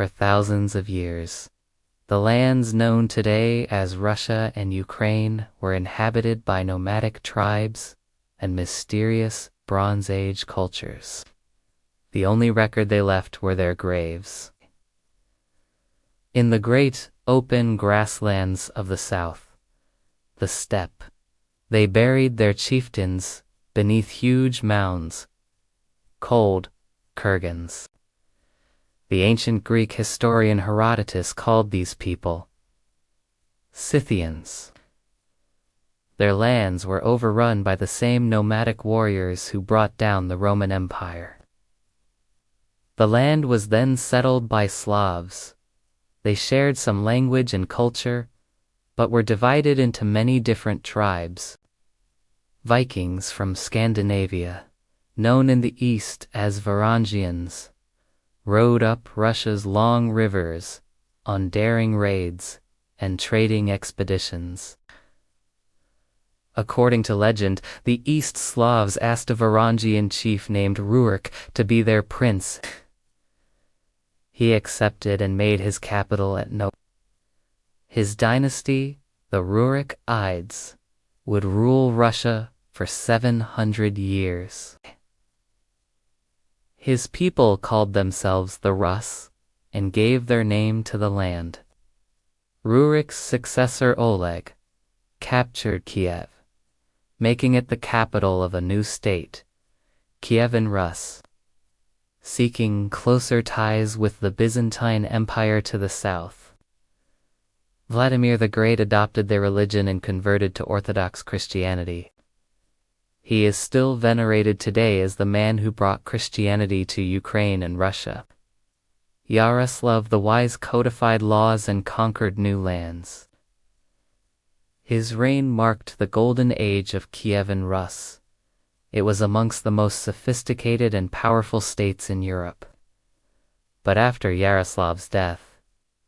For thousands of years, the lands known today as Russia and Ukraine were inhabited by nomadic tribes and mysterious Bronze Age cultures. The only record they left were their graves. In the great open grasslands of the south, the steppe, they buried their chieftains beneath huge mounds, called kurgans. The ancient Greek historian Herodotus called these people Scythians. Their lands were overrun by the same nomadic warriors who brought down the Roman Empire. The land was then settled by Slavs. They shared some language and culture, but were divided into many different tribes. Vikings from Scandinavia, known in the east as Varangians, rode up Russia's long rivers on daring raids and trading expeditions. According to legend, the East Slavs asked a Varangian chief named Rurik to be their prince. He accepted and made his capital at No. His dynasty, the Rurikides, would rule Russia for 700 years. His people called themselves the Rus and gave their name to the land. Rurik's successor Oleg captured Kiev, making it the capital of a new state, Kievan Rus. Seeking closer ties with the Byzantine Empire to the south, Vladimir the Great adopted their religion and converted to Orthodox Christianity. He is still venerated today as the man who brought Christianity to Ukraine and Russia. Yaroslav the Wise codified laws and conquered new lands. His reign marked the golden age of Kievan Rus. It was amongst the most sophisticated and powerful states in Europe. But after Yaroslav's death,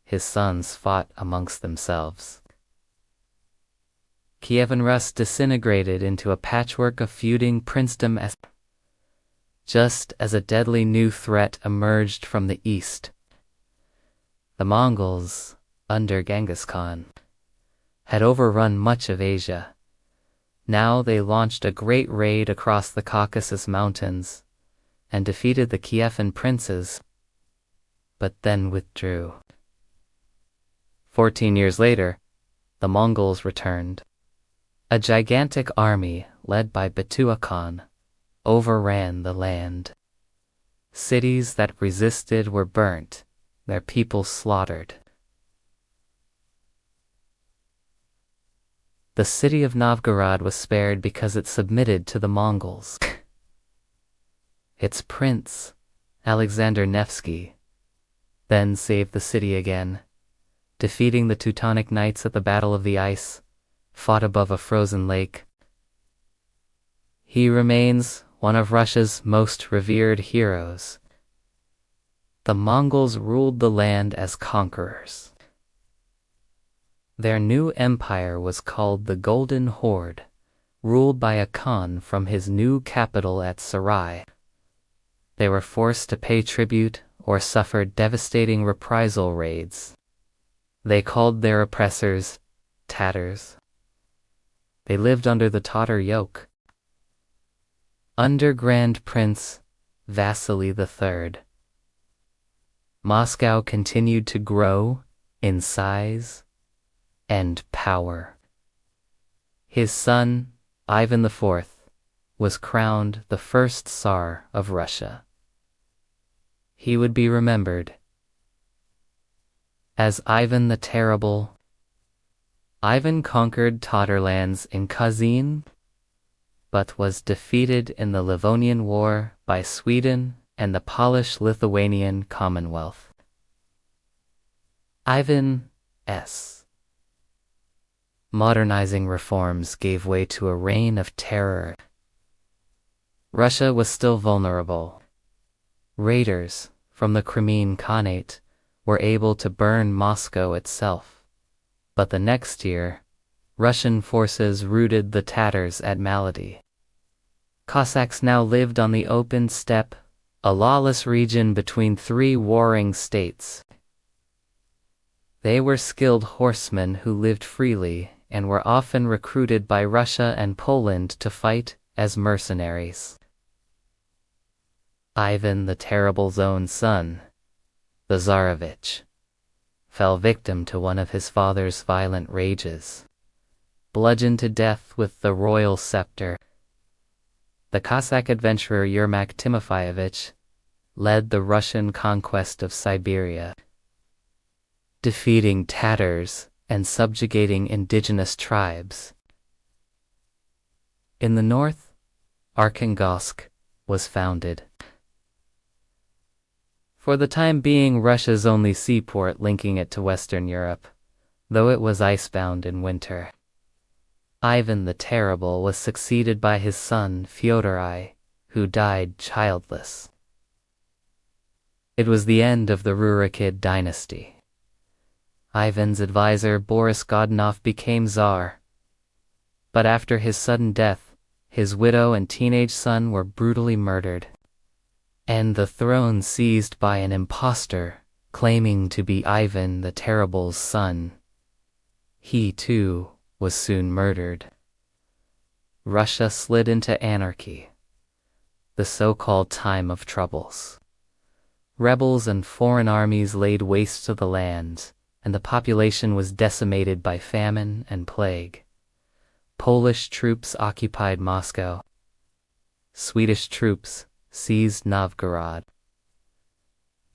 his sons fought amongst themselves. Kievan Rus disintegrated into a patchwork of feuding princedoms just as a deadly new threat emerged from the east. The Mongols, under Genghis Khan, had overrun much of Asia. Now they launched a great raid across the Caucasus Mountains and defeated the Kievan princes, but then withdrew. 14 years later, the Mongols returned. A gigantic army led by Batua Khan overran the land. Cities that resisted were burnt, their people slaughtered. The city of Novgorod was spared because it submitted to the Mongols. Its prince, Alexander Nevsky, then saved the city again, defeating the Teutonic Knights at the Battle of the Ice, fought above a frozen lake. He remains one of Russia's most revered heroes. The Mongols ruled the land as conquerors. Their new empire was called the Golden Horde, ruled by a Khan from his new capital at Sarai. They were forced to pay tribute or suffered devastating reprisal raids. They called their oppressors Tatars. They lived under the Tatar yoke. Under Grand Prince Vasily III, Moscow continued to grow in size and power. His son, Ivan IV, was crowned the first Tsar of Russia. He would be remembered as Ivan the Terrible. Ivan conquered Tatar lands in Kazan, but was defeated in the Livonian War by Sweden and the Polish-Lithuanian Commonwealth. Ivan's modernizing reforms gave way to a reign of terror. Russia was still vulnerable. Raiders from the Crimean Khanate were able to burn Moscow itself. But the next year, Russian forces routed the Tatars at Malady. Cossacks now lived on the open steppe, a lawless region between three warring states. They were skilled horsemen who lived freely and were often recruited by Russia and Poland to fight as mercenaries. Ivan the Terrible's own son, the Tsarevich, fell victim to one of his father's violent rages, bludgeoned to death with the royal scepter. The Cossack adventurer Yermak Timofeyevich led the Russian conquest of Siberia, defeating Tatars and subjugating indigenous tribes. In the north, Arkhangelsk was founded. For the time being, Russia's only seaport linking it to Western Europe, though it was icebound in winter. Ivan the Terrible was succeeded by his son Fyodor I, who died childless. It was the end of the Rurikid dynasty. Ivan's advisor Boris Godunov became Tsar, but after his sudden death, his widow and teenage son were brutally murdered, and the throne seized by an impostor claiming to be Ivan the Terrible's son. He, too, was soon murdered. Russia slid into anarchy, the so-called time of troubles. Rebels and foreign armies laid waste to the land, and the population was decimated by famine and plague. Polish troops occupied Moscow. Swedish troops seized Novgorod.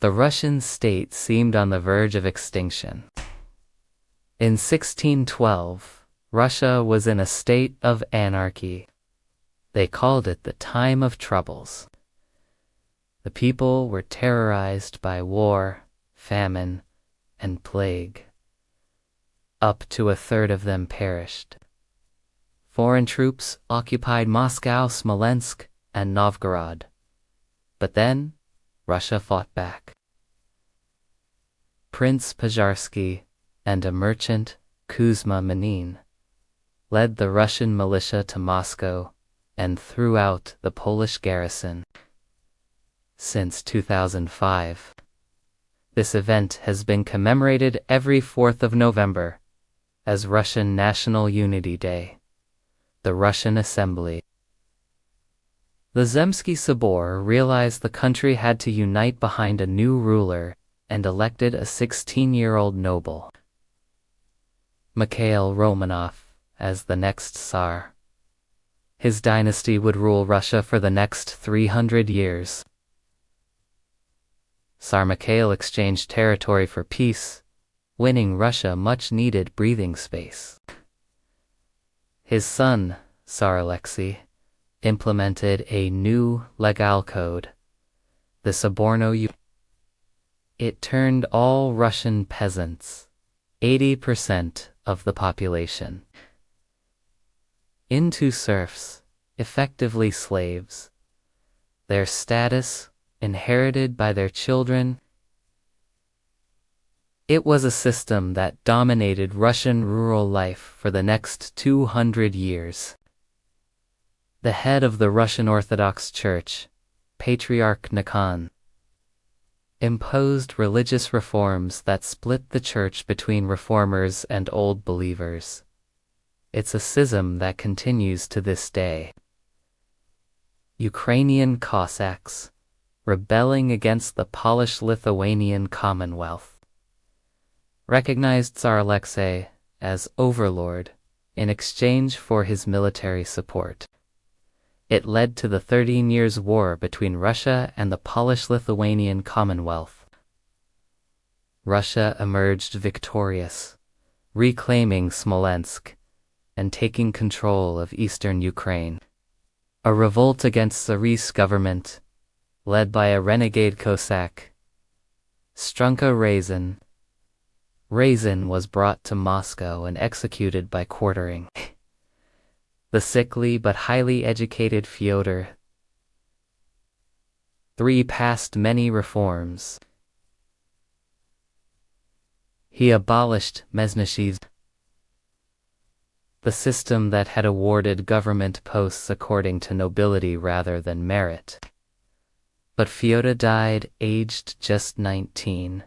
The Russian state seemed on the verge of extinction. In 1612, Russia was in a state of anarchy. They called it the time of troubles. The people were terrorized by war, famine, and plague. Up to a third of them perished. Foreign troops occupied Moscow, Smolensk, and Novgorod. But then, Russia fought back. Prince Pozharsky and a merchant, Kuzma Menin, led the Russian militia to Moscow and threw out the Polish garrison. Since 2005, this event has been commemorated every 4th of November as Russian National Unity Day, the Russian Assembly. The Zemsky Sobor realized the country had to unite behind a new ruler and elected a 16-year-old noble, Mikhail Romanov, as the next Tsar. His dynasty would rule Russia for the next 300 years. Tsar Mikhail exchanged territory for peace, winning Russia much-needed breathing space. His son, Tsar Alexei, implemented a new legal code, the Soborno. It turned all Russian peasants, 80% of the population, into serfs, effectively slaves. Their status inherited by their children. It was a system that dominated Russian rural life for the next 200 years. The head of the Russian Orthodox Church, Patriarch Nikan, imposed religious reforms that split the church between reformers and old believers. It's a schism that continues to this day. Ukrainian Cossacks rebelling against the Polish-Lithuanian Commonwealth, recognized Tsar Alexei as overlord in exchange for his military support. It led to the 13 Years' War between Russia and the Polish-Lithuanian Commonwealth. Russia emerged victorious, reclaiming Smolensk and taking control of eastern Ukraine. A revolt against Tsarist government, led by a renegade Cossack, Strunka Razin was brought to Moscow and executed by quartering. The sickly but highly educated Fyodor III passed many reforms. He abolished Mesnishivs, the system that had awarded government posts according to nobility rather than merit. But Fyodor died aged just 19.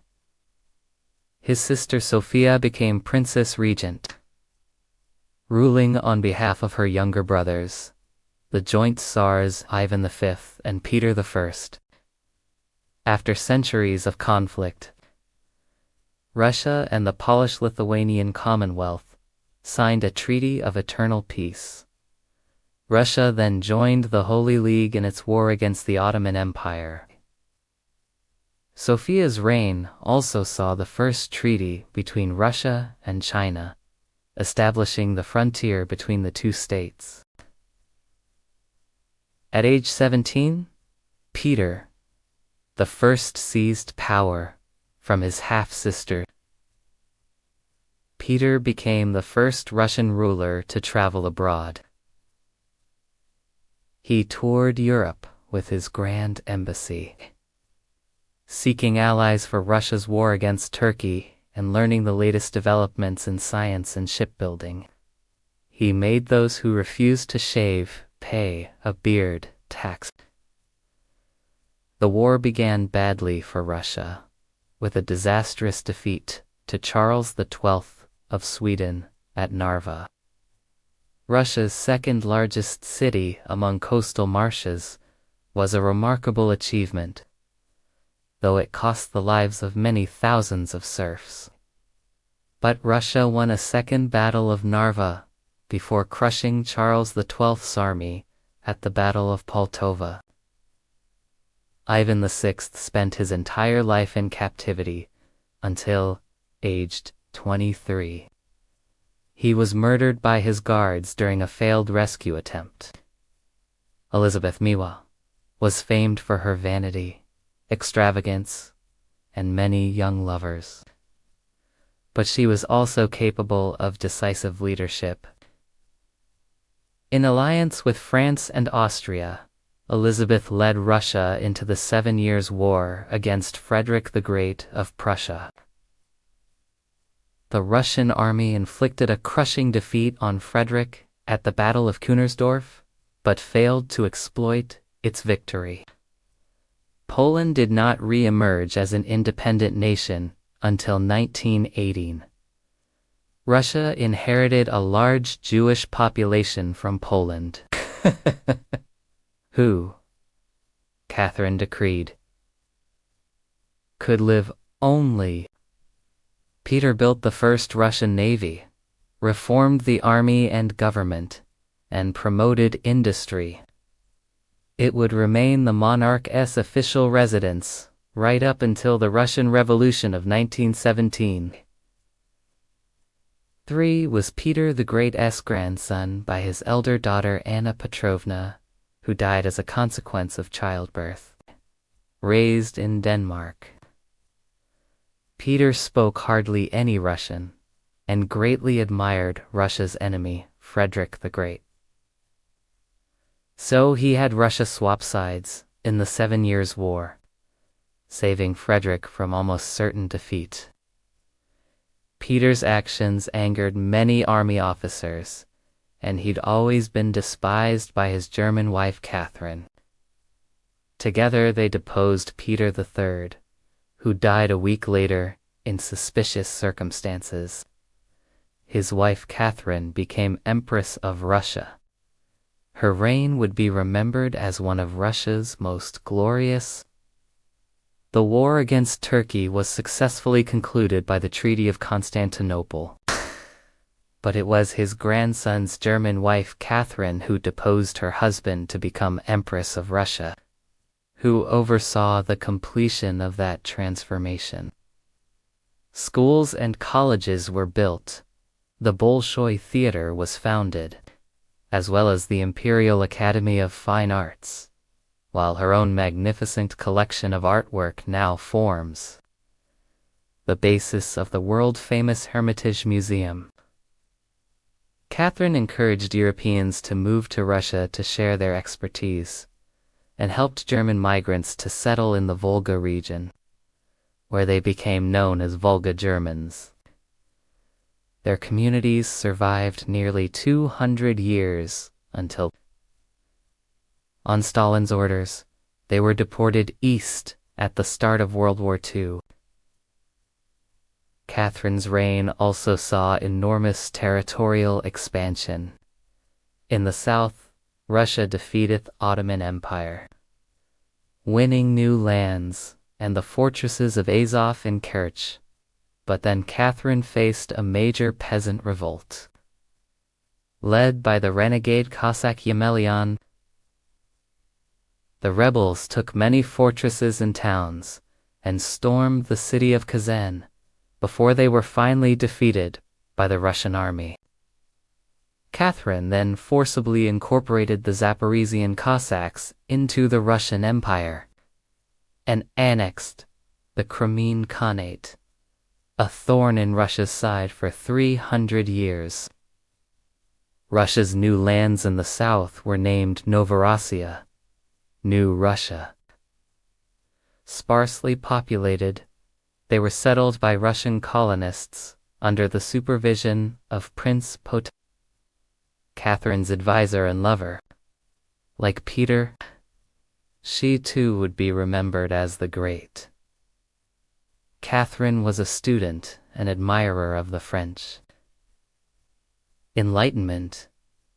His sister Sophia became Princess Regent, ruling on behalf of her younger brothers, the joint Tsars Ivan V and Peter I. After centuries of conflict, Russia and the Polish-Lithuanian Commonwealth signed a treaty of eternal peace. Russia then joined the Holy League in its war against the Ottoman Empire. Sophia's reign also saw the first treaty between Russia and China, establishing the frontier between the two states. At age 17, Peter I seized power from his half-sister. Peter became the first Russian ruler to travel abroad. He toured Europe with his grand embassy, seeking allies for Russia's war against Turkey and learning the latest developments in science and shipbuilding. He made those who refused to shave pay a beard tax. The war began badly for Russia, with a disastrous defeat to Charles XII of Sweden at Narva. Russia's second largest city among coastal marshes was a remarkable achievement, though it cost the lives of many thousands of serfs. But Russia won a second Battle of Narva before crushing Charles XII's army at the Battle of Poltava. Ivan VI spent his entire life in captivity until aged 23. He was murdered by his guards during a failed rescue attempt. Elizabeth Miwa was famed for her vanity, extravagance, and many young lovers. But she was also capable of decisive leadership. In alliance with France and Austria, Elizabeth led Russia into the 7 Years' War against Frederick the Great of Prussia. The Russian army inflicted a crushing defeat on Frederick at the Battle of Kunersdorf, but failed to exploit its victory. Poland did not re-emerge as an independent nation until 1918. Russia inherited a large Jewish population from Poland, who, Catherine decreed, could live only. Peter built the first Russian navy, reformed the army and government, and promoted industry. It would remain the monarch's official residence right up until the Russian Revolution of 1917. 3 was Peter the Great's grandson by his elder daughter Anna Petrovna, who died as a consequence of childbirth. Raised in Denmark, Peter spoke hardly any Russian and greatly admired Russia's enemy, Frederick the Great. So he had Russia swap sides in the 7 Years' War, saving Frederick from almost certain defeat. Peter's actions angered many army officers, and he'd always been despised by his German wife Catherine. Together they deposed Peter III, who died a week later in suspicious circumstances. His wife Catherine became Empress of Russia. Her reign would be remembered as one of Russia's most glorious. The war against Turkey was successfully concluded by the Treaty of Constantinople. But it was his grandson's German wife Catherine who deposed her husband to become Empress of Russia, who oversaw the completion of that transformation. Schools and colleges were built. The Bolshoi Theater was founded, as well as the Imperial Academy of Fine Arts, while her own magnificent collection of artwork now forms the basis of the world-famous Hermitage Museum. Catherine encouraged Europeans to move to Russia to share their expertise, and helped German migrants to settle in the Volga region, where they became known as Volga Germans. Their communities survived nearly 200 years until, on Stalin's orders, they were deported east at the start of World War II. Catherine's reign also saw enormous territorial expansion. In the south, Russia defeated the Ottoman Empire, winning new lands and the fortresses of Azov and Kerch. But then Catherine faced a major peasant revolt, led by the renegade Cossack Yemelyan. The rebels took many fortresses and towns and stormed the city of Kazan before they were finally defeated by the Russian army. Catherine then forcibly incorporated the Zaporizhian Cossacks into the Russian Empire and annexed the Crimean Khanate, a thorn in Russia's side for 300 years. Russia's new lands in the south were named Novorossiya, New Russia. Sparsely populated, they were settled by Russian colonists under the supervision of Prince Potemkin, Catherine's advisor and lover. Like Peter, she too would be remembered as the Great. Catherine was a student and admirer of the French Enlightenment,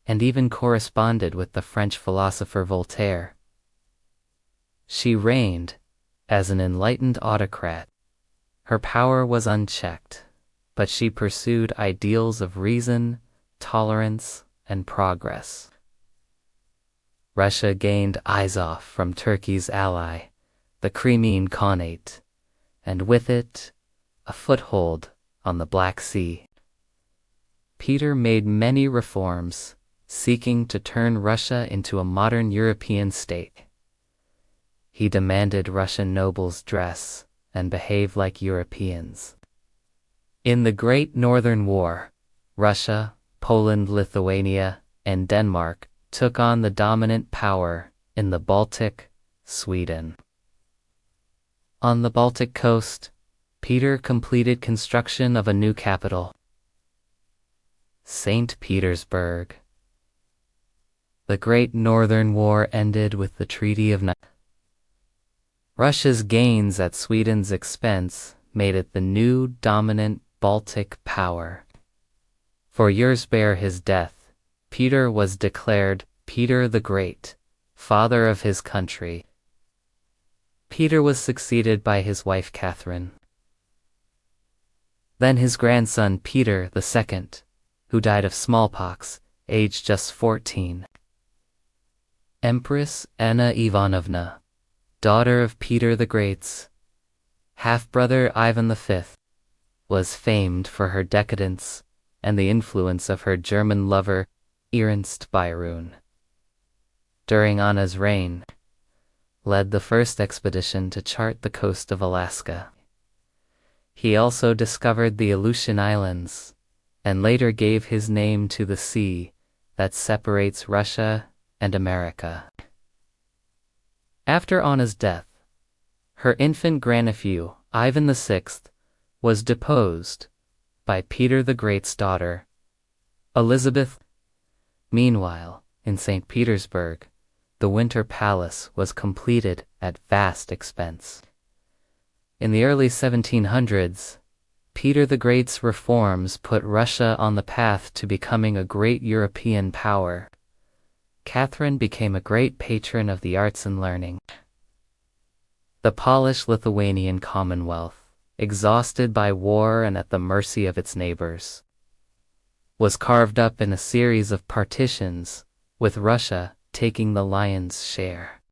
and even corresponded with the French philosopher Voltaire. She reigned as an enlightened autocrat. Her power was unchecked, but she pursued ideals of reason, tolerance, and progress. Russia gained Azov from Turkey's ally, the Crimean Khanate, and with it, a foothold on the Black Sea. Peter made many reforms, seeking to turn Russia into a modern European state. He demanded Russian nobles dress and behave like Europeans. In the Great Northern War, Russia, Poland, Lithuania, and Denmark took on the dominant power in the Baltic, Sweden. On the Baltic coast, Peter completed construction of a new capital, St. Petersburg. The Great Northern War ended with the Treaty of Nijmegen. Russia's gains at Sweden's expense made it the new dominant Baltic power. For years ere his death, Peter was declared Peter the Great, father of his country. Peter was succeeded by his wife Catherine. Then his grandson Peter II, who died of smallpox, aged just 14. Empress Anna Ivanovna, daughter of Peter the Great's half-brother Ivan V, was famed for her decadence and the influence of her German lover Ernst Byron. During Anna's reign, led the first expedition to chart the coast of Alaska. He also discovered the Aleutian Islands and later gave his name to the sea that separates Russia and America. After Anna's death, her infant grandnephew, Ivan VI, was deposed by Peter the Great's daughter, Elizabeth. Meanwhile, in St. Petersburg, the Winter Palace was completed at vast expense. In the early 1700s, Peter the Great's reforms put Russia on the path to becoming a great European power. Catherine became a great patron of the arts and learning. The Polish-Lithuanian Commonwealth, exhausted by war and at the mercy of its neighbors, was carved up in a series of partitions, with Russia taking the lion's share.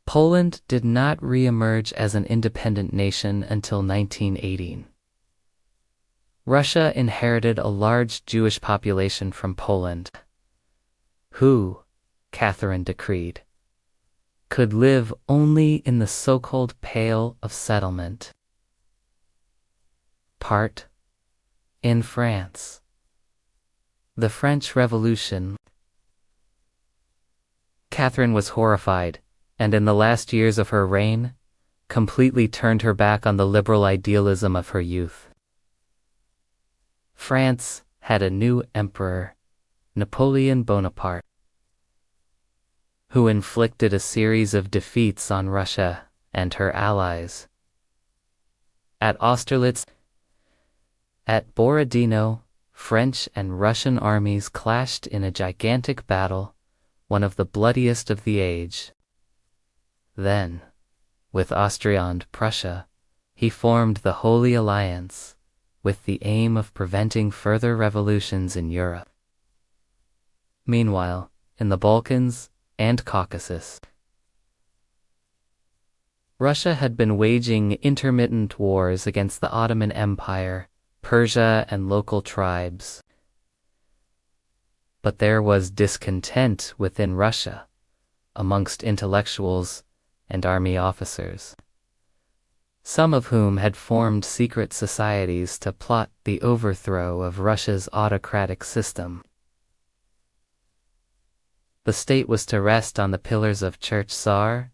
Poland did not re-emerge as an independent nation until 1918. Russia inherited a large Jewish population from Poland, who, Catherine decreed, could live only in the so-called Pale of Settlement. Part in France. The French Revolution. Catherine was horrified, and in the last years of her reign, completely turned her back on the liberal idealism of her youth. France had a new emperor, Napoleon Bonaparte, who inflicted a series of defeats on Russia and her allies. At Austerlitz, At Borodino, French and Russian armies clashed in a gigantic battle, one of the bloodiest of the age. Then, with Austria and Prussia, he formed the Holy Alliance, with the aim of preventing further revolutions in Europe. Meanwhile, in the Balkans and Caucasus, Russia had been waging intermittent wars against the Ottoman Empire, Persia, and local tribes. But there was discontent within Russia, amongst intellectuals and army officers, some of whom had formed secret societies to plot the overthrow of Russia's autocratic system. The state was to rest on the pillars of Church Tsar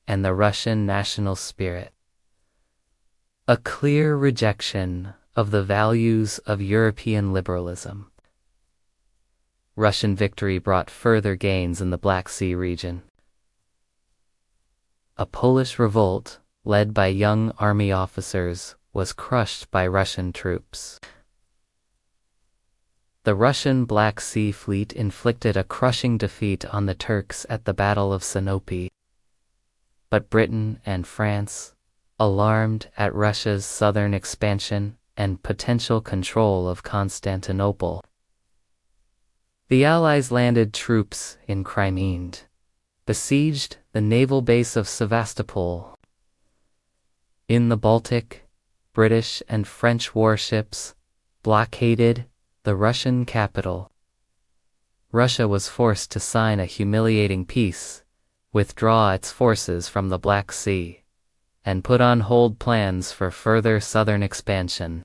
and the Russian national spirit, a clear rejection of the values of European liberalism. Russian victory brought further gains in the Black Sea region. A Polish revolt, led by young army officers, was crushed by Russian troops. The Russian Black Sea Fleet inflicted a crushing defeat on the Turks at the Battle of Sinope. But Britain and France, alarmed at Russia's southern expansion and potential control of Constantinople, the Allies landed troops in Crimea, besieged the naval base of Sevastopol. In the Baltic, British and French warships blockaded the Russian capital. Russia was forced to sign a humiliating peace, withdraw its forces from the Black Sea, and put on hold plans for further southern expansion.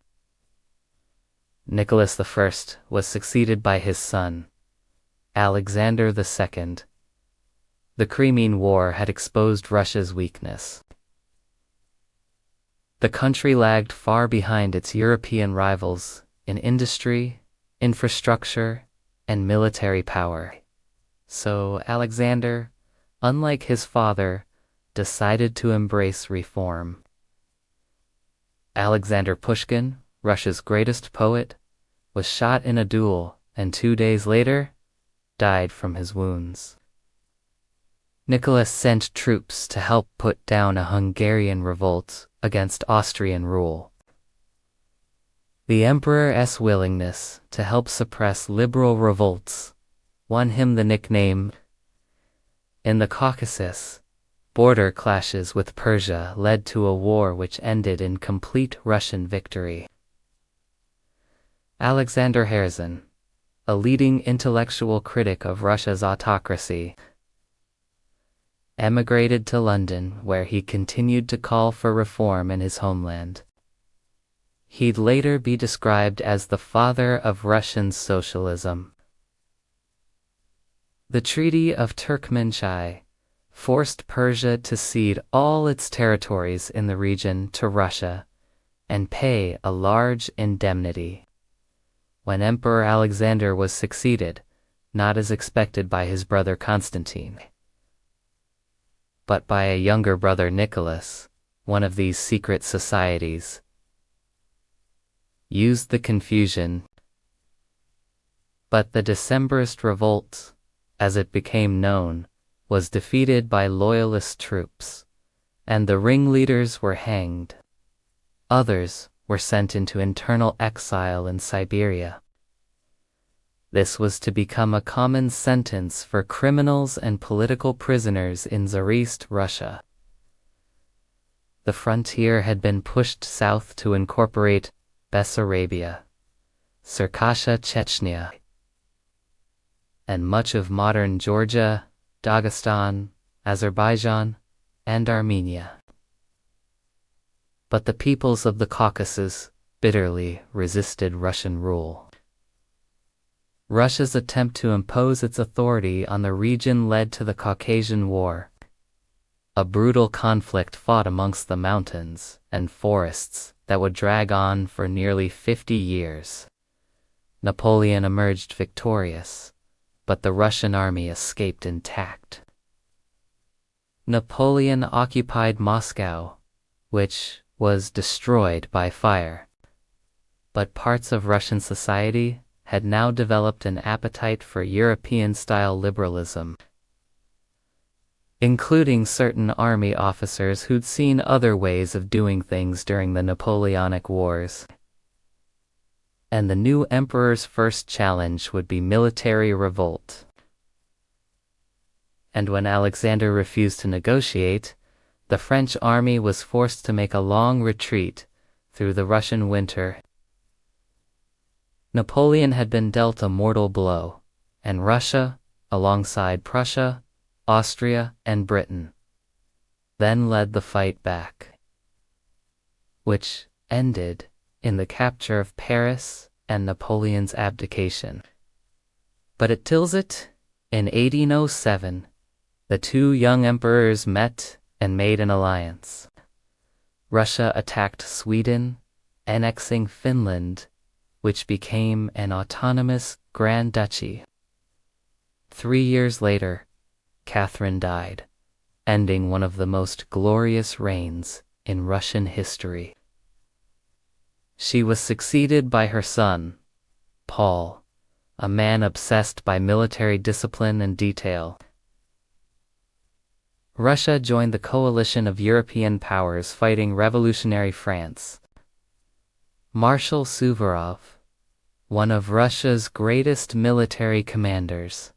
Nicholas I was succeeded by his son, Alexander II. The Crimean War had exposed Russia's weakness. The country lagged far behind its European rivals in industry, infrastructure, and military power. So Alexander, unlike his father, decided to embrace reform. Alexander Pushkin, Russia's greatest poet, was shot in a duel and 2 days later died from his wounds. Nicholas sent troops to help put down a Hungarian revolt against Austrian rule. The emperor's willingness to help suppress liberal revolts won him the nickname. In the Caucasus, border clashes with Persia led to a war which ended in complete Russian victory. Alexander Herzen, a leading intellectual critic of Russia's autocracy, emigrated to London, where he continued to call for reform in his homeland. He'd later be described as the father of Russian socialism. The Treaty of Turkmenchay forced Persia to cede all its territories in the region to Russia and pay a large indemnity. When Emperor Alexander was succeeded, not as expected by his brother Constantine, but by a younger brother Nicholas, one of these secret societies used the confusion. But the Decembrist revolt, as it became known, was defeated by loyalist troops, and the ringleaders were hanged. Others were sent into internal exile in Siberia. This was to become a common sentence for criminals and political prisoners in Tsarist Russia. The frontier had been pushed south to incorporate Bessarabia, Circassia, Chechnya, and much of modern Georgia, Dagestan, Azerbaijan, and Armenia. But the peoples of the Caucasus bitterly resisted Russian rule. Russia's attempt to impose its authority on the region led to the Caucasian War, a brutal conflict fought amongst the mountains and forests that would drag on for nearly 50 years. Napoleon emerged victorious, but the Russian army escaped intact. Napoleon occupied Moscow, which was destroyed by fire. but parts of Russian society had now developed an appetite for European-style liberalism, including certain army officers who'd seen other ways of doing things during the Napoleonic Wars. And the new emperor's first challenge would be military revolt. And when Alexander refused to negotiate, the French army was forced to make a long retreat through the Russian winter. Napoleon had been dealt a mortal blow, and Russia, alongside Prussia, Austria, and Britain, then led the fight back, which ended in the capture of Paris and Napoleon's abdication. But at Tilsit, in 1807, the two young emperors met and made an alliance. Russia attacked Sweden, annexing Finland, which became an autonomous Grand Duchy. 3 years later, Catherine died, ending one of the most glorious reigns in Russian history. She was succeeded by her son, Paul, a man obsessed by military discipline and detail. Russia joined the coalition of European powers fighting revolutionary France. Marshal Suvorov, one of Russia's greatest military commanders,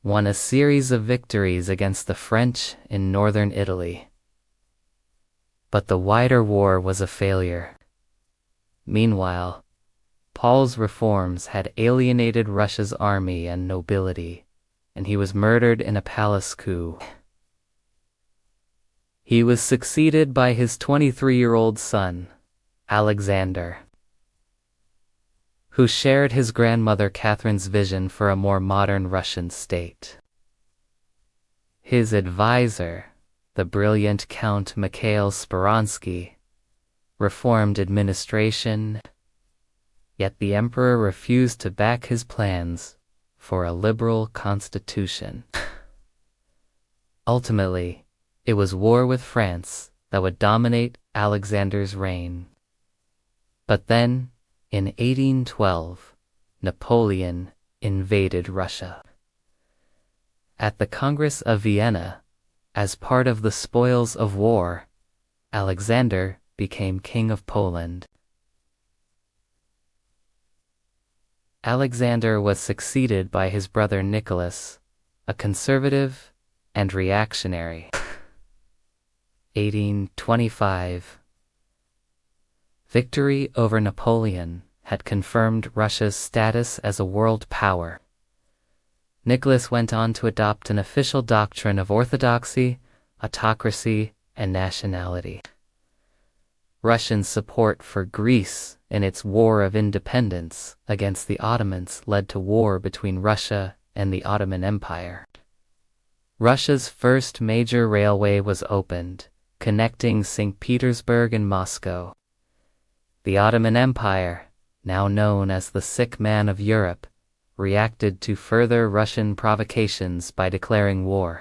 won a series of victories against the French in northern Italy. But the wider war was a failure. Meanwhile, Paul's reforms had alienated Russia's army and nobility, and he was murdered in a palace coup. He was succeeded by his 23-year-old son, Alexander, who shared his grandmother Catherine's vision for a more modern Russian state. His advisor, the brilliant Count Mikhail Speransky, reformed administration, yet the emperor refused to back his plans for a liberal constitution. Ultimately, it was war with France that would dominate Alexander's reign. But then, in 1812, Napoleon invaded Russia. At the Congress of Vienna, as part of the spoils of war, Alexander became King of Poland. Alexander was succeeded by his brother Nicholas, a conservative and reactionary. 1825. Victory over Napoleon had confirmed Russia's status as a world power. Nicholas went on to adopt an official doctrine of orthodoxy, autocracy, and nationality. Russian support for Greece in its war of independence against the Ottomans led to war between Russia and the Ottoman Empire. Russia's first major railway was opened, connecting St. Petersburg and Moscow. The Ottoman Empire, now known as the sick man of Europe, reacted to further Russian provocations by declaring war.